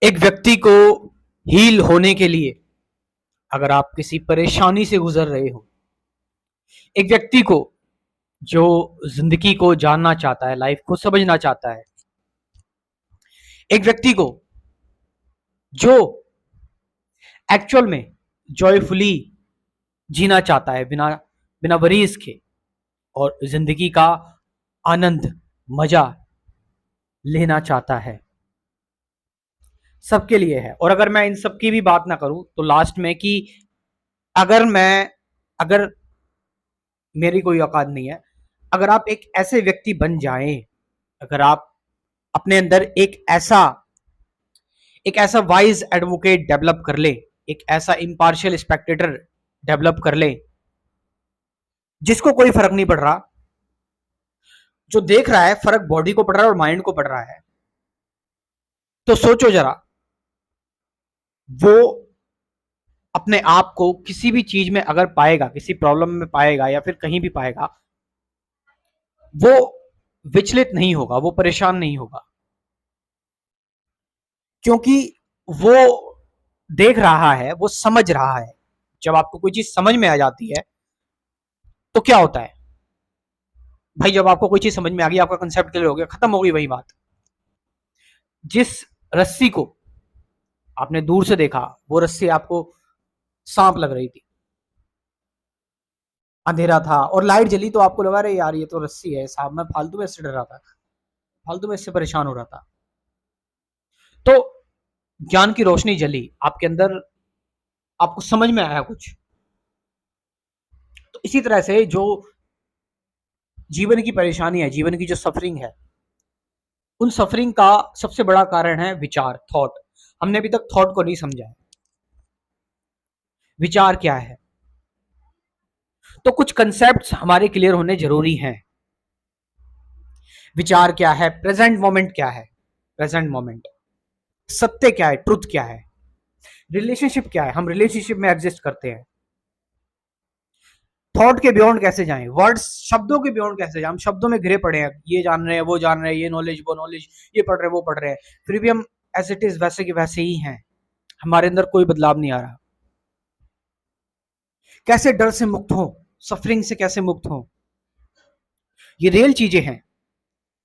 एक व्यक्ति को हील होने के लिए अगर आप किसी परेशानी से गुजर रहे हो, एक व्यक्ति को जो जिंदगी को जानना चाहता है, लाइफ को समझना चाहता है, एक व्यक्ति को जो एक्चुअल में जॉयफुली जीना चाहता है, बिना बिना वरीज के, और जिंदगी का आनंद मजा लेना चाहता है, सबके लिए है। और अगर मैं इन सब की भी बात ना करूं तो लास्ट में कि अगर मेरी कोई औकात नहीं है, अगर आप एक ऐसे व्यक्ति बन जाएं, अगर आप अपने अंदर एक ऐसा वाइज एडवोकेट डेवलप कर ले, एक ऐसा इम्पार्शियल स्पेक्टेटर डेवलप कर ले जिसको कोई फर्क नहीं पड़ रहा, जो देख रहा है फर्क बॉडी को पड़ रहा है और माइंड को पड़ रहा है, तो सोचो जरा, वो अपने आप को किसी भी चीज में अगर पाएगा, किसी प्रॉब्लम में पाएगा या फिर कहीं भी पाएगा, वो विचलित नहीं होगा, वो परेशान नहीं होगा, क्योंकि वो देख रहा है, वो समझ रहा है। जब आपको कोई चीज समझ में आ जाती है तो क्या होता है भाई, जब आपको कोई चीज समझ में आ गई, आपका कंसेप्ट क्लियर हो गया, खत्म हो गई वही बात। जिस रस्सी को आपने दूर से देखा, वो रस्सी आपको सांप लग रही थी, अंधेरा था और लाइट जली तो आपको लगा रहे यार ये तो रस्सी है, सांप, मैं फालतू में इससे डर रहा था, फालतू में इससे परेशान हो रहा था। तो ज्ञान की रोशनी जली आपके अंदर, आपको समझ में आया कुछ। तो इसी तरह से जो जीवन की परेशानी है, जीवन की जो सफरिंग है, उन सफरिंग का सबसे बड़ा कारण है विचार, थॉट। हमने अभी तक थॉट को नहीं समझा है, विचार क्या है। तो कुछ कंसेप्ट्स हमारे क्लियर होने जरूरी हैं। विचार क्या है, प्रेजेंट मोमेंट क्या है, प्रेजेंट मोमेंट, सत्य क्या है, ट्रुथ क्या है, रिलेशनशिप क्या है, हम रिलेशनशिप में एग्जिस्ट करते हैं, थॉट के बियॉन्ड कैसे जाएं, वर्ड्स, शब्दों के बियॉन्ड कैसे जाएं। हम शब्दों में घिरे पड़े हैं, ये जान रहे हैं, वो जान रहे हैं, ये नॉलेज, वो नॉलेज, ये पढ़ रहे हैं, वो पढ़ रहे हैं, फिर भी हम एज इट इज वैसे के वैसे ही हैं, हमारे अंदर कोई बदलाव नहीं आ रहा। कैसे डर से मुक्त हो, सफरिंग से कैसे मुक्त हो, ये रियल चीजें हैं।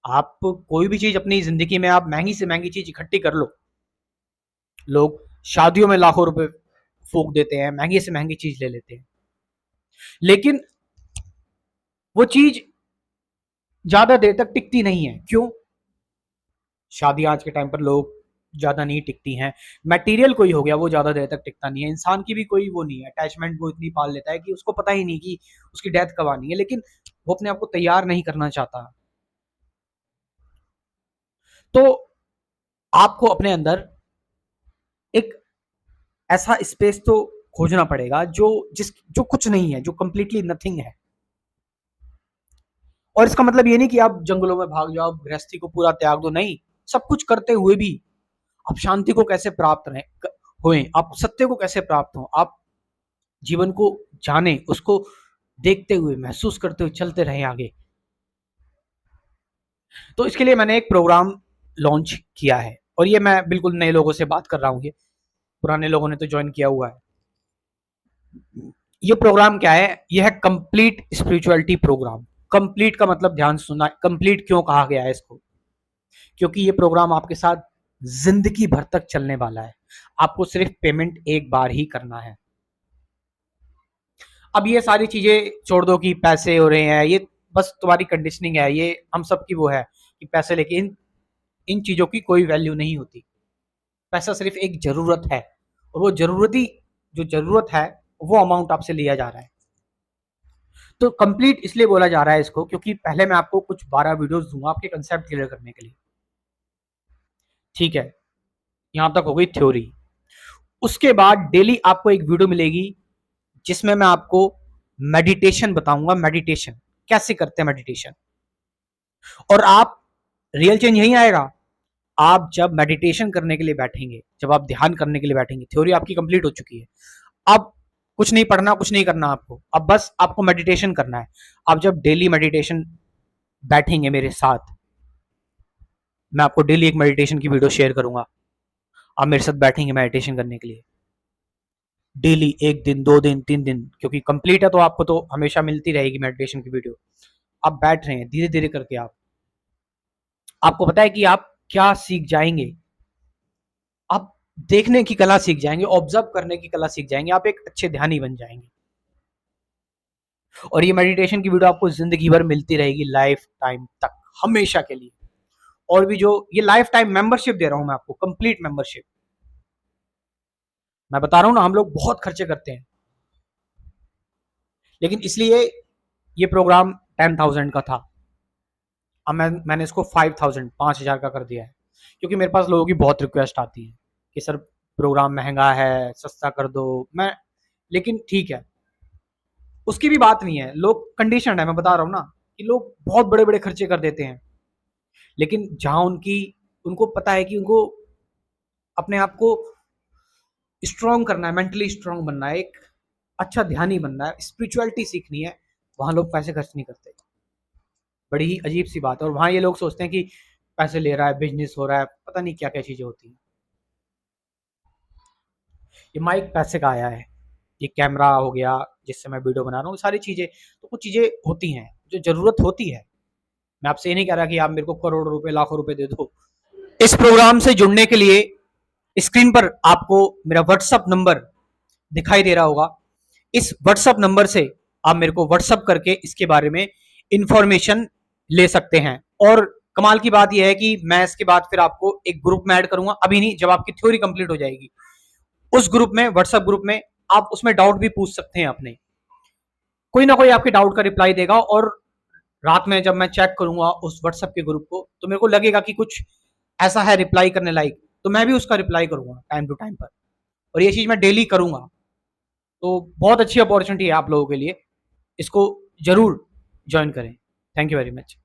आप कोई भी चीज अपनी जिंदगी में, आप महंगी से महंगी चीज इकट्ठी कर लो, लोग शादियों में लाखों रुपए फूक देते हैं, महंगी से महंगी चीज ले लेते हैं, लेकिन वो चीज ज्यादा देर तक टिकती नहीं है। क्यों? शादी आज के टाइम पर लोग ज्यादा नहीं टिकती हैं। मटेरियल कोई हो गया वो ज्यादा देर तक टिकता नहीं है। इंसान की भी कोई वो नहीं है, अटैचमेंट वो इतनी पाल लेता है कि उसको पता ही नहीं कि उसकी डेथ कब आनी है, लेकिन वो अपने आप को तैयार नहीं करना चाहता। तो आपको अपने अंदर एक ऐसा स्पेस तो खोजना पड़ेगा जो कुछ नहीं है, जो कंप्लीटली नथिंग है। और इसका मतलब ये नहीं कि आप जंगलों में भाग जाओ, गृहस्थी को पूरा त्याग दो, नहीं। सब कुछ करते हुए भी आप शांति को कैसे प्राप्त होए, आप सत्य को कैसे प्राप्त हो, आप जीवन को जाने, उसको देखते हुए, महसूस करते हुए चलते रहे आगे। तो इसके लिए मैंने एक प्रोग्राम लॉन्च किया है, और ये मैं बिल्कुल नए लोगों से बात कर रहा हूँ, ये पुराने लोगों ने तो ज्वाइन किया हुआ है। ये प्रोग्राम क्या है? यह है कंप्लीट स्पिरिचुअलिटी प्रोग्राम। कंप्लीट का मतलब ध्यान सुनना, कंप्लीट क्यों कहा गया है इसको? क्योंकि ये प्रोग्राम आपके साथ जिंदगी भर तक चलने वाला है। आपको सिर्फ पेमेंट एक बार ही करना है। अब ये सारी चीजें छोड़ दो कि पैसे हो रहे हैं, ये बस तुम्हारी कंडीशनिंग है, ये हम सब की वो है कि पैसे लेके इन चीजों की कोई वैल्यू नहीं होती। पैसा सिर्फ एक जरूरत है, और वो जो जरूरत है वो अमाउंट आपसे लिया जा रहा है। तो कंप्लीट इसलिए बोला जा रहा है इसको, क्योंकि पहले मैं आपको कुछ 12 वीडियोस दूंगा आपके कंसेप्ट क्लियर करने के लिए। ठीक है, यहां तक हो गई थ्योरी। उसके बाद डेली आपको एक वीडियो मिलेगी जिसमें मैं आपको मेडिटेशन बताऊंगा, मेडिटेशन कैसे करते हैं मेडिटेशन। और आप, रियल चेंज यही आएगा, आप जब मेडिटेशन करने के लिए बैठेंगे, जब आप ध्यान करने के लिए बैठेंगे, थ्योरी आपकी कंप्लीट हो चुकी है। अब कुछ नहीं पढ़ना, कुछ नहीं करना आपको, अब बस आपको मेडिटेशन करना है। आप जब डेली मेडिटेशन बैठेंगे मेरे साथ, मैं आपको डेली एक मेडिटेशन की वीडियो शेयर करूंगा। आप मेरे साथ बैठेंगे मेडिटेशन करने के लिए डेली, 1 दिन 2 दिन 3 दिन, क्योंकि कंप्लीट है तो आपको तो हमेशा मिलती रहेगी मेडिटेशन की वीडियो। आप बैठ रहे हैं धीरे धीरे करके, आपको पता है कि आप क्या सीख जाएंगे। आप देखने की कला सीख जाएंगे, ऑब्जर्व करने की कला सीख जाएंगे, आप एक अच्छे ध्यानी बन जाएंगे। और ये मेडिटेशन की वीडियो आपको जिंदगी भर मिलती रहेगी, लाइफ टाइम तक, हमेशा के लिए। और भी जो ये लाइफ टाइम मेंबरशिप दे रहा हूं मैं आपको, कंप्लीट मेंबरशिप। मैं बता रहा हूं ना, हम लोग बहुत खर्चे करते हैं, लेकिन इसलिए ये प्रोग्राम 10,000 का था, अब मैंने इसको 5,000 5,000 का कर दिया है, क्योंकि मेरे पास लोगों की बहुत रिक्वेस्ट आती है कि सर प्रोग्राम महंगा है, सस्ता कर दो। मैं लेकिन ठीक है, उसकी भी बात नहीं है, लोग कंडीशन है, मैं बता रहा हूँ ना कि लोग बहुत बड़े बड़े खर्चे कर देते हैं, लेकिन जहां उनको पता है कि उनको अपने आप को स्ट्रांग करना है, मेंटली स्ट्रांग बनना है, एक अच्छा ध्यानी बनना है, स्पिरिचुअलिटी सीखनी है, वहां लोग पैसे खर्च नहीं करते। बड़ी ही अजीब सी बात है। और वहां ये लोग सोचते हैं कि पैसे ले रहा है, बिजनेस हो रहा है, पता नहीं क्या क्या चीजें होती हैं। ये माइक पैसे का आया है, ये कैमरा हो गया जिससे मैं वीडियो बना रहा हूँ, सारी चीजें, तो कुछ चीजें होती हैं जो जरूरत होती है। मैं आपसे ये नहीं कह रहा कि आप मेरे को करोड़ों रुपए लाखों रुपए दे दो। इस प्रोग्राम से जुड़ने के लिए स्क्रीन पर आपको मेरा व्हाट्सअप नंबर दिखाई दे रहा होगा, इस व्हाट्सअप नंबर से आप मेरे को व्हाट्सअप करके इसके बारे में इंफॉर्मेशन ले सकते हैं। और कमाल की बात यह है कि मैं इसके बाद फिर आपको एक ग्रुप में ऐड करूंगा, अभी नहीं, जब आपकी थ्योरी कंप्लीट हो जाएगी, उस ग्रुप में, व्हाट्सएप ग्रुप में, आप उसमें डाउट भी पूछ सकते हैं अपने, कोई ना कोई आपके डाउट का रिप्लाई देगा। और रात में जब मैं चेक करूंगा उस व्हाट्सएप के ग्रुप को, तो मेरे को लगेगा कि कुछ ऐसा है रिप्लाई करने लायक, तो मैं भी उसका रिप्लाई करूंगा टाइम टू टाइम पर, और ये चीज मैं डेली करूंगा। तो बहुत अच्छी अपॉर्चुनिटी है आप लोगों के लिए, इसको जरूर ज्वाइन करें। Thank you very much.